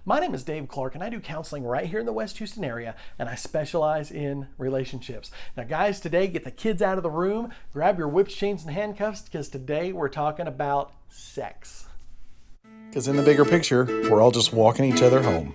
My name is Dave Clark, and I do counseling right here in the West Houston area, and I specialize in relationships. Now, guys, today, get the kids out of the room, grab your whips, chains, and handcuffs, because today we're talking about sex. Because in the bigger picture, we're all just walking each other home.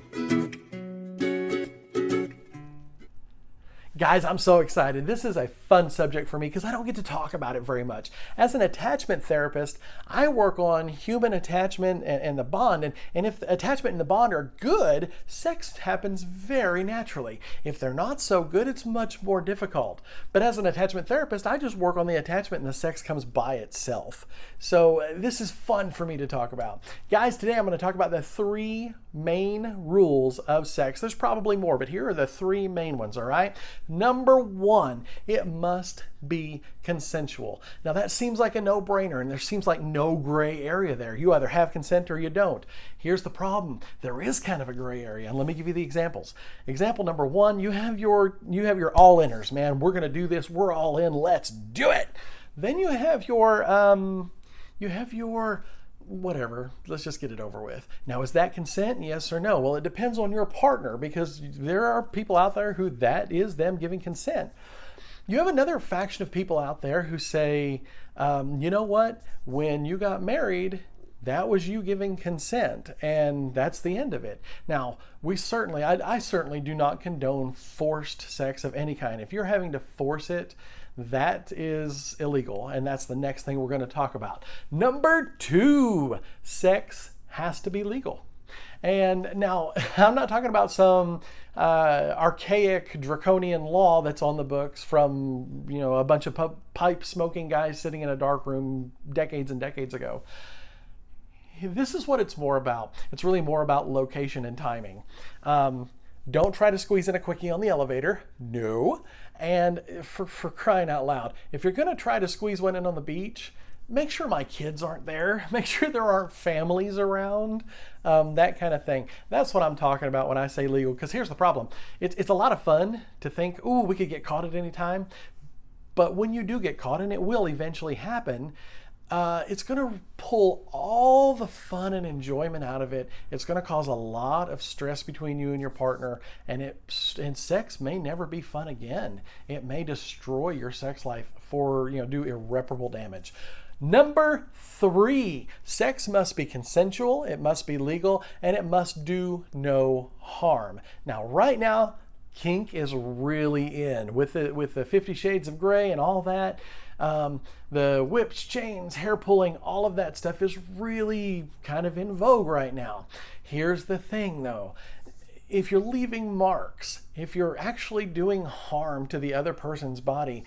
Guys, I'm so excited. This is a fun subject for me because I don't get to talk about it very much. As an attachment therapist, I work on human attachment and the bond. And if the attachment and the bond are good, sex happens very naturally. If they're not so good, it's much more difficult. But as an attachment therapist, I just work on the attachment and the sex comes by itself. So this is fun for me to talk about. Guys, today I'm going to talk about the 3 main rules of sex. There's probably more, but here are the 3 main ones, all right? Number 1, it must be consensual. Now that seems like a no-brainer, and there seems like no gray area there. You either have consent or you don't. Here's the problem. There is kind of a gray area, and let me give you the examples. Example number 1, you have your all-inners, man. We're going to do this. We're all in. Let's do it. Then you have your whatever, let's just get it over with. Now, is that consent? Yes or no? Well, it depends on your partner, because there are people out there who that is them giving consent. You have another faction of people out there who say, you know what? When you got married, that was you giving consent, and that's the end of it. Now, I certainly do not condone forced sex of any kind. If you're having to force it, that is illegal, and that's the next thing we're going to talk about. Number 2, sex has to be legal. And now, I'm not talking about some archaic draconian law that's on the books from, a bunch of pipe smoking guys sitting in a dark room decades and decades ago. This is what it's more about. It's really more about location and timing. Don't try to squeeze in a quickie on the elevator. No. And for crying out loud, if you're going to try to squeeze one in on the beach, make sure my kids aren't there. Make sure there aren't families around, that kind of thing. That's what I'm talking about when I say legal, because here's the problem. It's a lot of fun to think, ooh, we could get caught at any time. But when you do get caught, and it will eventually happen, it's going to pull all the fun and enjoyment out of it. It's going to cause a lot of stress between you and your partner, and sex may never be fun again. It may destroy your sex life do irreparable damage. Number 3, sex must be consensual, it must be legal, and it must do no harm. Now, right now, kink is really in with the 50 Shades of Grey and all that. The whips, chains, hair pulling, all of that stuff is really kind of in vogue right now. Here's the thing though. If you're leaving marks, if you're actually doing harm to the other person's body,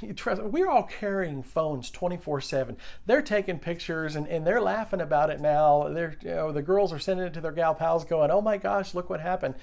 we're all carrying phones 24/7. They're taking pictures and they're laughing about it now. The girls are sending it to their gal pals going, oh my gosh, look what happened.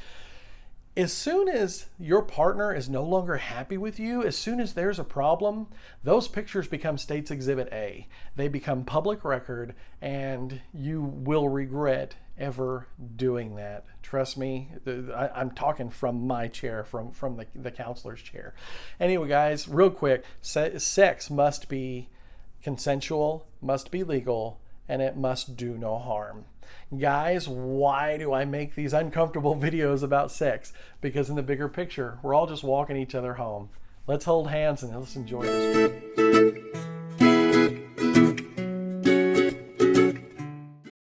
As soon as your partner is no longer happy with you, as soon as there's a problem, those pictures become State's Exhibit A. They become public record, and you will regret ever doing that. Trust me, I'm talking from my chair, from the counselor's chair. Anyway, guys, real quick, sex must be consensual, must be legal, and it must do no harm. Guys, why do I make these uncomfortable videos about sex? Because in the bigger picture, we're all just walking each other home. Let's hold hands and let's enjoy this.